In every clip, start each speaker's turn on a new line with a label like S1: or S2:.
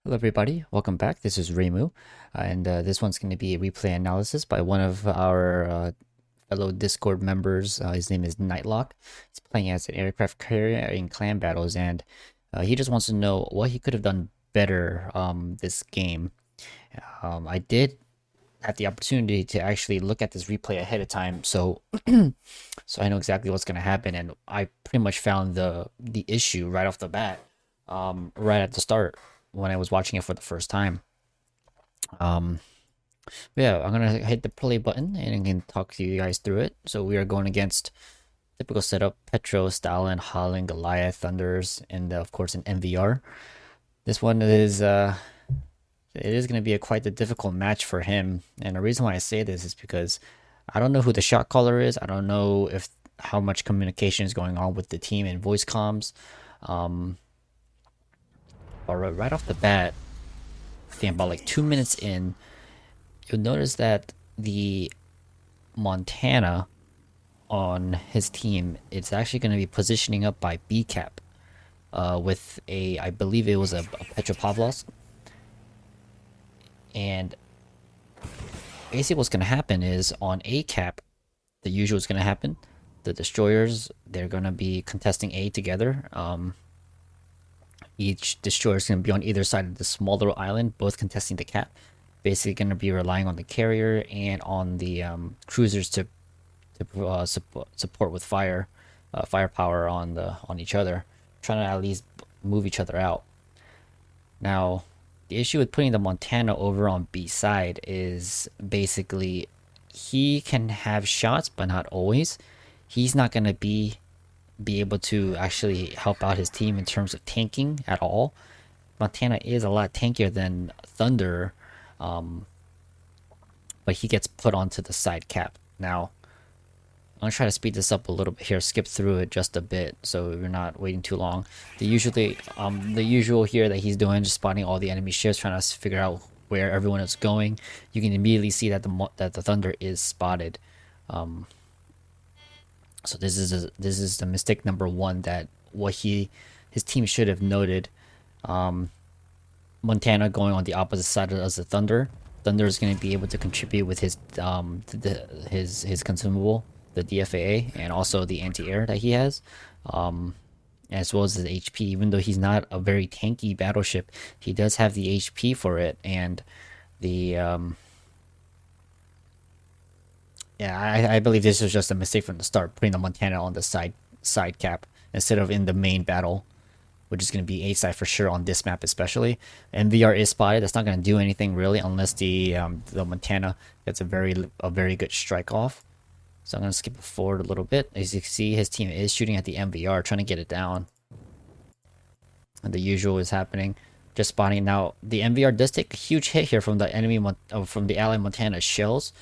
S1: Hello everybody, welcome back. This is Reimu, and this one's going to be a replay analysis by one of our fellow Discord members. His name is Nightlock. He's playing as an aircraft carrier in clan battles, and he just wants to know what he could have done better this game. I did have the opportunity to actually look at this replay ahead of time, so so I know exactly what's going to happen, and I pretty much found the issue right off the bat, right at the start when I was watching it for the first time. Um, yeah, I'm gonna hit the play button and I can talk to you guys through it. So we are going against typical setup: Petro, Stalin, Holland, Goliath, Thunders, and of course an MVR. This one is it is gonna be quite a difficult match for him, and the reason why I say this is because I don't know who the shot caller is. I don't know if how much communication is going on with the team and voice comms. But right off the bat, I think about like 2 minutes in, you'll notice that the Montana on his team, it's actually going to be positioning up by B cap, with a, I believe it was a Petropavlovsk. And basically what's going to happen is on A cap, the usual is going to happen. The destroyers, they're going to be contesting A together. Each destroyer is going to be on either side of the small little island, both contesting the cap. Basically going to be relying on the carrier and on the cruisers to support with firepower on each other, trying to at least move each other out. Now, the issue with putting the Montana over on B side is basically he can have shots, but not always. He's not going to be able to actually help out his team in terms of tanking at all. Montana is a lot tankier than Thunder, but he gets put onto the side cap. Now, I'm gonna try to speed this up a little bit here, skip through it just a bit so we're not waiting too long. The usual here that he's doing, just spotting all the enemy ships, trying to figure out where everyone is going. You can immediately see that the Thunder is spotted. So this is the mistake number one, that what his team should have noted. Montana going on the opposite side as the Thunder. Thunder is going to be able to contribute with his his consumable, the DFAA, and also the anti-air that he has, as well as his HP. Even though he's not a very tanky battleship, he does have the HP for it, and the yeah, I believe this was just a mistake from the start, putting the Montana on the side cap instead of in the main battle, which is going to be A side for sure on this map especially. MVR is spotted. That's not going to do anything really unless the Montana gets a very good strike off. So I'm going to skip it forward a little bit. As you can see, his team is shooting at the MVR, trying to get it down. And the usual is happening. Just spotting. Now, the MVR does take a huge hit here from the from the ally Montana shells.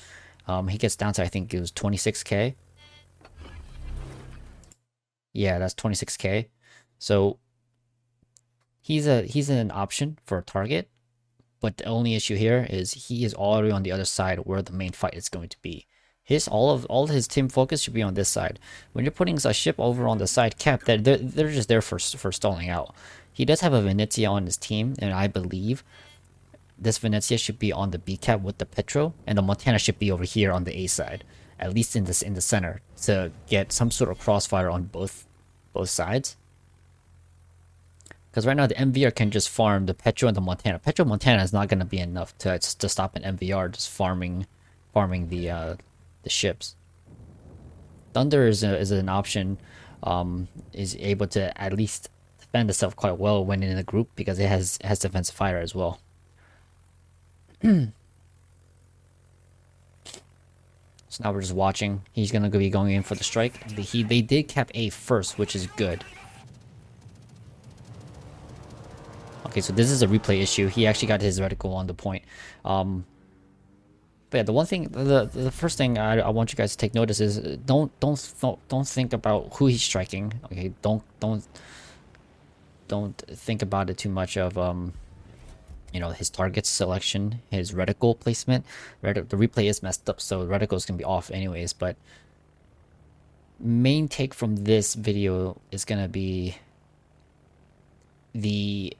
S1: He gets down to, I think it was 26k. Yeah, that's 26k. So he's an option for a target, but the only issue here is he is already on the other side where the main fight is going to be. All of his team focus should be on this side. When you're putting a ship over on the side cap, they're just there for stalling out. He does have a Venezia on his team, and I believe this Venezia should be on the B cap with the Petro, and the Montana should be over here on the A side, at least in the center, to get some sort of crossfire on both sides. Because right now the MVR can just farm the Petro and the Montana. Petro Montana is not going to be enough to stop an MVR just farming the ships. Thunder is an option, is able to at least defend itself quite well when in a group because it has defensive fire as well. So now we're just watching. He's gonna be going in for the strike. They did cap A first, which is good. Okay, so this is a replay issue. He actually got his reticle on the point. But yeah, the one thing, the first thing I want you guys to take notice is don't think about who he's striking. Okay, don't think about it too much of you know, his target selection, his reticle placement. The replay is messed up, so reticle is gonna be off anyways. But main take from this video is gonna be the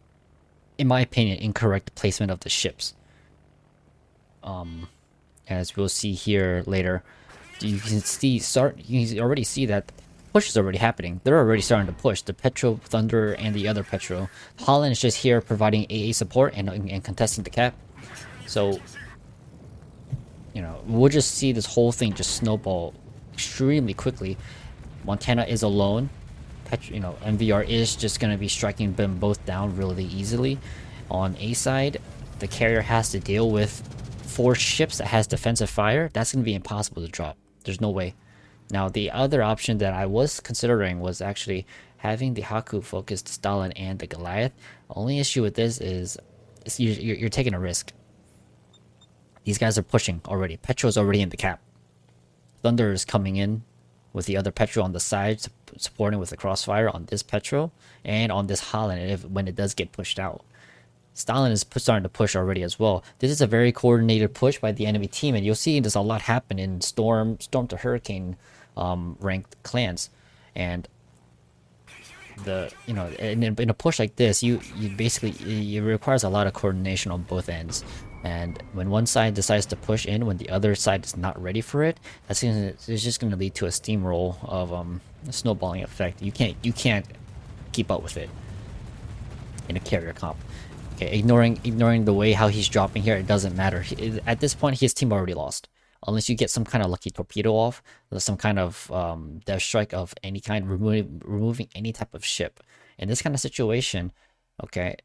S1: in my opinion, incorrect placement of the ships. As we'll see here later, you can already see that push is already happening. They're already starting to push. The Petro, Thunder, and the other Petro. Holland is just here providing AA support and contesting the cap. So, you know, we'll just see this whole thing just snowball extremely quickly. Montana is alone. You know, MVR is just going to be striking them both down really easily. On A side, the carrier has to deal with 4 ships that has defensive fire. That's going to be impossible to drop. There's no way. Now, the other option that I was considering was actually having the Haku focus the Stalin and the Goliath. Only issue with this is you're taking a risk. These guys are pushing already. Petro is already in the cap. Thunder is coming in with the other Petro on the side, supporting with the crossfire on this Petro and on this Holland when it does get pushed out. Stalin is starting to push already as well. This is a very coordinated push by the enemy team, and you'll see there's a lot happen in Storm to Hurricane ranked clans. And in a push like this, you basically, it requires a lot of coordination on both ends. And when one side decides to push in when the other side is not ready for it, it's just gonna lead to a steamroll of a snowballing effect. You can't keep up with it in a carrier comp. Okay, ignoring the way how he's dropping here, it doesn't matter. At this point, his team already lost. Unless you get some kind of lucky torpedo off, or some kind of death strike of any kind, removing any type of ship. In this kind of situation, okay,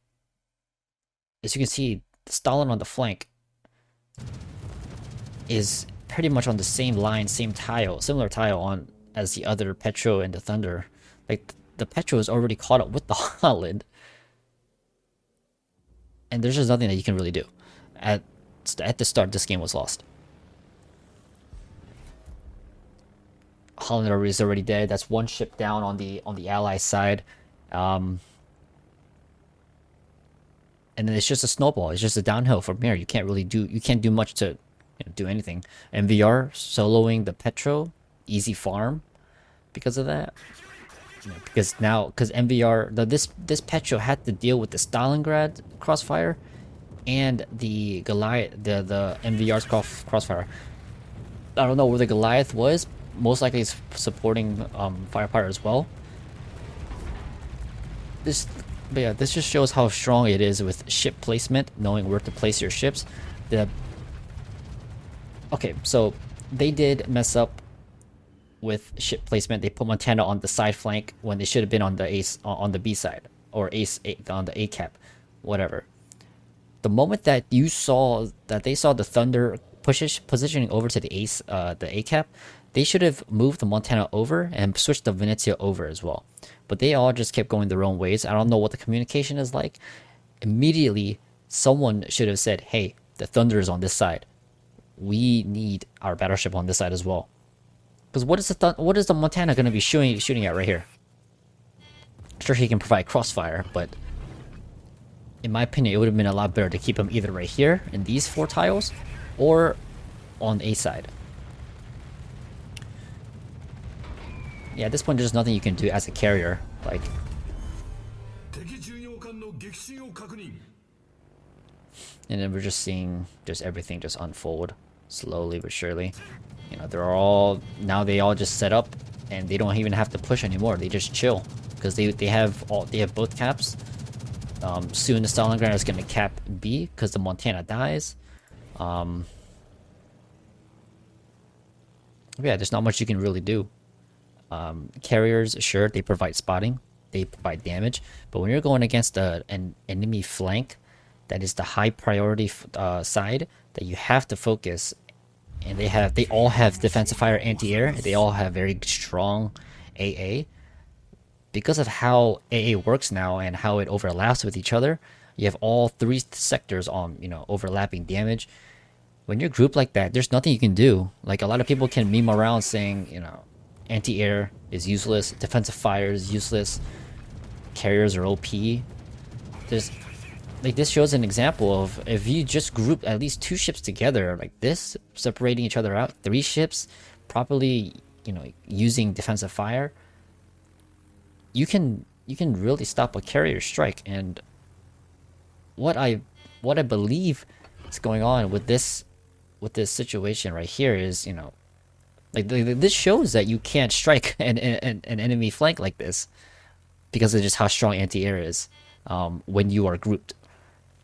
S1: as you can see, Stalin on the flank is pretty much on the same line, same tile, similar tile on as the other Petro and the Thunder. Like, the Petro is already caught up with the Holland. And there's just nothing that you can really do. At the start, this game was lost. Holland is already dead. That's one ship down on the ally side. And then it's just a snowball. It's just a downhill from here. You can't do much to do anything. MVR soloing the Petro, easy farm because of that. Because MVR, this Petro had to deal with the Stalingrad crossfire and the Goliath, the MVR's crossfire. I don't know where the Goliath was. Most likely it's supporting firepower as well. But yeah, this just shows how strong it is with ship placement, knowing where to place your ships. Okay, so they did mess up with ship placement. They put Montana on the side flank when they should have been on the B side, or on the A cap, whatever. The moment that they saw the Thunder positioning over to the A cap, they should have moved the Montana over and switched the Venezia over as well. But they all just kept going their own ways. I don't know what the communication is like. Immediately, someone should have said, "Hey, the Thunder is on this side. We need our battleship on this side as well." Because what is the Montana going to be shooting at right here? Sure, he can provide crossfire, but in my opinion, it would have been a lot better to keep him either right here in these 4 tiles, or on A side. Yeah, at this point, there's nothing you can do as a carrier. Like, and then we're just seeing everything just unfold slowly but surely. You know, they all just set up, and they don't even have to push anymore. They just chill because they have both caps. Soon the Stalingrad is gonna cap B because the Montana dies. Yeah, there's not much you can really do. Carriers, sure, they provide spotting, they provide damage, but when you're going against an enemy flank that is the high priority side that you have to focus, and they all have defensive fire, anti-air, they all have very strong AA. Because of how AA works now and how it overlaps with each other, you have all 3 sectors on overlapping damage. When you're grouped like that, there's nothing you can do. Like, a lot of people can meme around saying, anti-air is useless, defensive fire is useless, carriers are OP. This shows an example of, if you just group at least 2 ships together like this, separating each other out, 3 ships properly, using defensive fire, you can really stop a carrier strike. And what I believe is going on with this situation right here is, you know, like this shows that you can't strike an enemy flank like this because of just how strong anti-air is when you are grouped.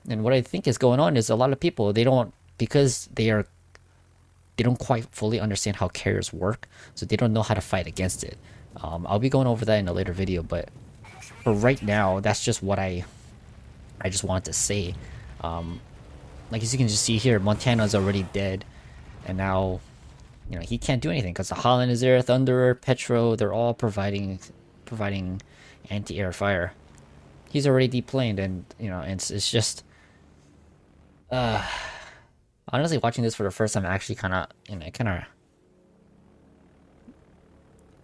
S1: And what I think is going on is a lot of people, they don't, because they don't quite fully understand how carriers work, so they don't know how to fight against it. I'll be going over that in a later video, but for right now, that's just what I just wanted to say. Like as you can just see here, Montana's already dead, and now, you know, he can't do anything because the Holland is there, Thunderer, Petro, they're all providing anti-air fire. He's already deplaned, and you know, it's just honestly watching this for the first time, actually kind of, you know,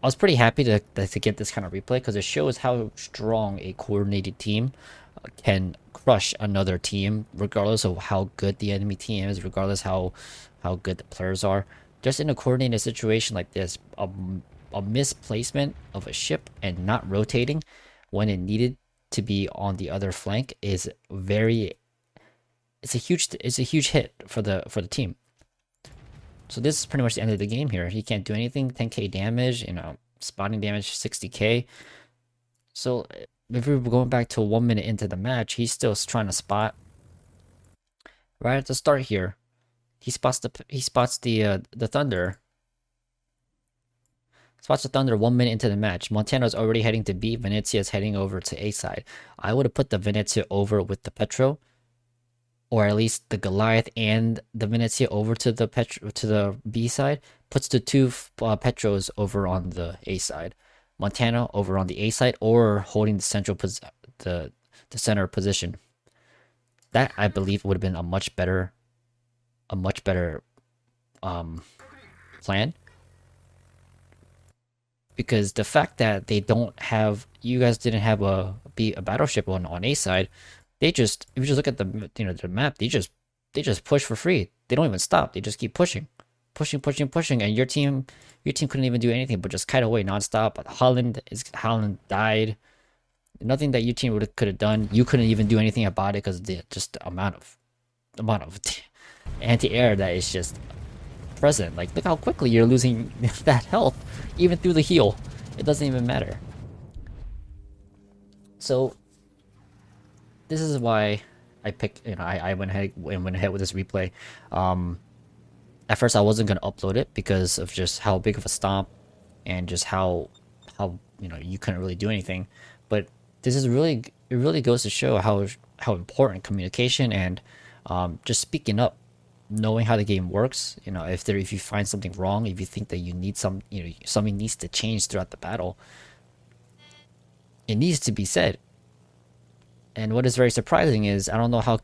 S1: I was pretty happy to get this kind of replay because it shows how strong a coordinated team can crush another team, regardless of how good the enemy team is, regardless how good the players are. Just in a coordinated situation like this, a misplacement of a ship and not rotating when it needed to be on the other flank is very. It's a huge hit for the team. So this is pretty much the end of the game here. He can't do anything. 10k damage, you know, spotting damage 60k. So if we're going back to 1 minute into the match, he's still trying to spot. Right at the start here, he spots the Thunder. Spots the Thunder 1 minute into the match. Montana's already heading to B. Venezia's heading over to A side. I would have put the Venezia over with the Petro, or at least the Goliath and the Venezia over to the B side. Puts the two Petros over on the A side. Montana over on the A side, or holding the center position. That, I believe, would have been a much better plan, because the fact that you guys didn't have a battleship on A side, if you just look at the map, they just push for free. They don't even stop. They just keep pushing, and your team couldn't even do anything but just kite away nonstop. But Holland died. Nothing that your team could have done. You couldn't even do anything about it because just the amount of anti-air that is just present. Like, look how quickly you're losing that health, even through the heal. It doesn't even matter. So this is why I picked. You know, I went ahead with this replay. At first, I wasn't gonna upload it because of just how big of a stomp and just how you know, you couldn't really do anything. But this is really, it really goes to show how important communication and just speaking up, knowing how the game works. You know, if you find something wrong, if you think that something needs to change throughout the battle, it needs to be said. And what is very surprising is, I don't know how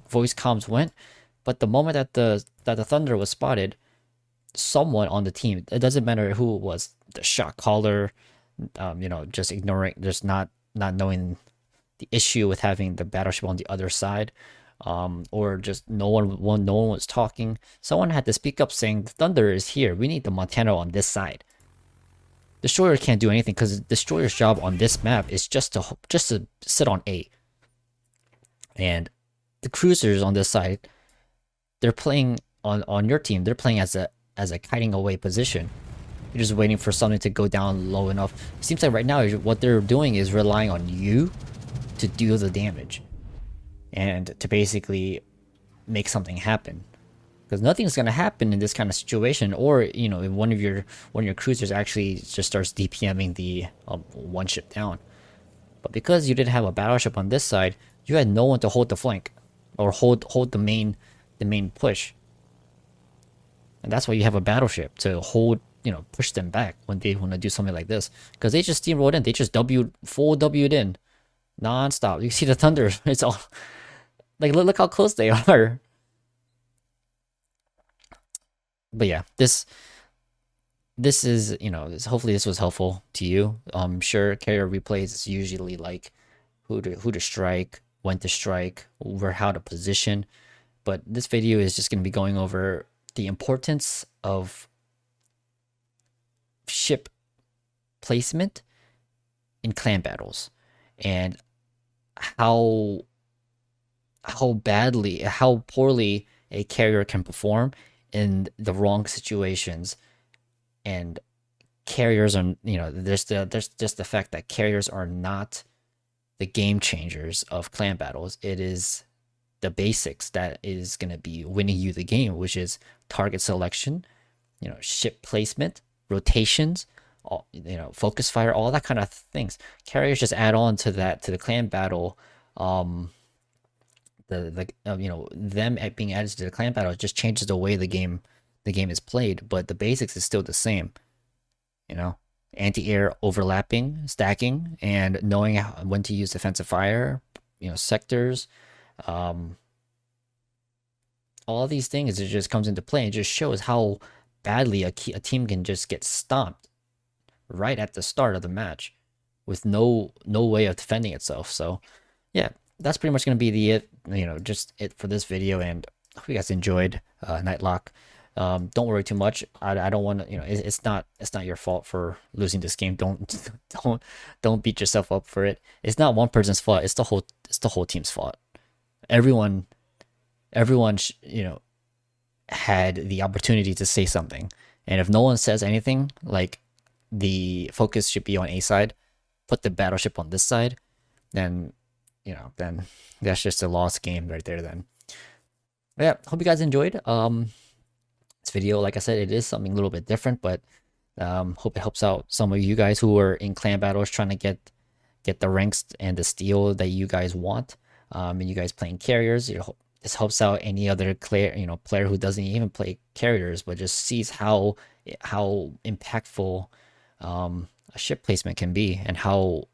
S1: voice comms went, but the moment that the Thunder was spotted, someone on the team, it doesn't matter who it was, the shot caller, you know, just ignoring, just not knowing the issue with having the battleship on the other side, or just no one was talking. Someone had to speak up saying, the Thunder is here. We need the Montana on this side. Destroyer can't do anything because Destroyer's job on this map is just to sit on A. And the cruisers on this side, they're playing on your team. They're playing as a kiting away position. You're just waiting for something to go down low enough. It seems like right now what they're doing is relying on you to do the damage and to basically make something happen. Because nothing's gonna happen in this kind of situation, or you know, if one of your cruisers actually just starts DPMing the one ship down. But because you didn't have a battleship on this side, you had no one to hold the flank or hold the main push. And that's why you have a battleship to hold, you know, push them back when they want to do something like this. Because they just steamrolled in. They just full W'd in non-stop. You see the Thunder. It's all like, look how close they are. But yeah, this is, you know, hopefully this was helpful to you. Sure, carrier replays is usually like who to strike, when to strike, over how to position. But this video is just going to be going over the importance of ship placement in clan battles, and how how poorly a carrier can perform in the wrong situations. And carriers are, there's just the fact that carriers are not the game changers of clan battles. It is the basics that is going to be winning you the game, which is target selection, ship placement, rotations, all, focus fire, all that kind of things. Carriers just add on to that, to the clan battle. Um, them being added to the clan battle just changes the way the game is played, but the basics is still the same. You know, anti-air overlapping, stacking, and knowing when to use defensive fire. Sectors. Um, all these things, it just comes into play and just shows how badly a team can just get stomped right at the start of the match with no way of defending itself. So yeah, that's pretty much going to be just it for this video, and I hope you guys enjoyed Nightlock. Don't worry too much. I don't want to, it's not your fault for losing this game. Don't beat yourself up for it. It's not one person's fault. It's the whole team's fault. Everyone everyone had the opportunity to say something, and if no one says anything, like the focus should be on A side, put the battleship on this side, then then that's just a lost game right there. Then yeah, hope you guys enjoyed this video. Like I said, it is something a little bit different, but hope it helps out some of you guys who are in clan battles trying to get the ranks and the steel that you guys want. And you guys playing carriers, this helps out any other player who doesn't even play carriers, but just sees how impactful a ship placement can be, and how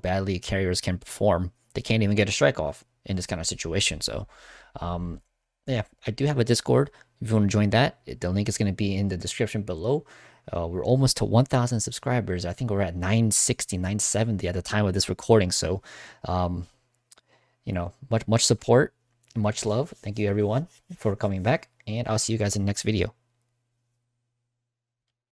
S1: badly carriers can perform. They can't even get a strike off in this kind of situation. So yeah, I do have a Discord. If you want to join that, the link is going to be in the description below. We're almost to 1,000 subscribers. I think we're at 960, 970 at the time of this recording. So, much support, much love. Thank you everyone for coming back, and I'll see you guys in the next video.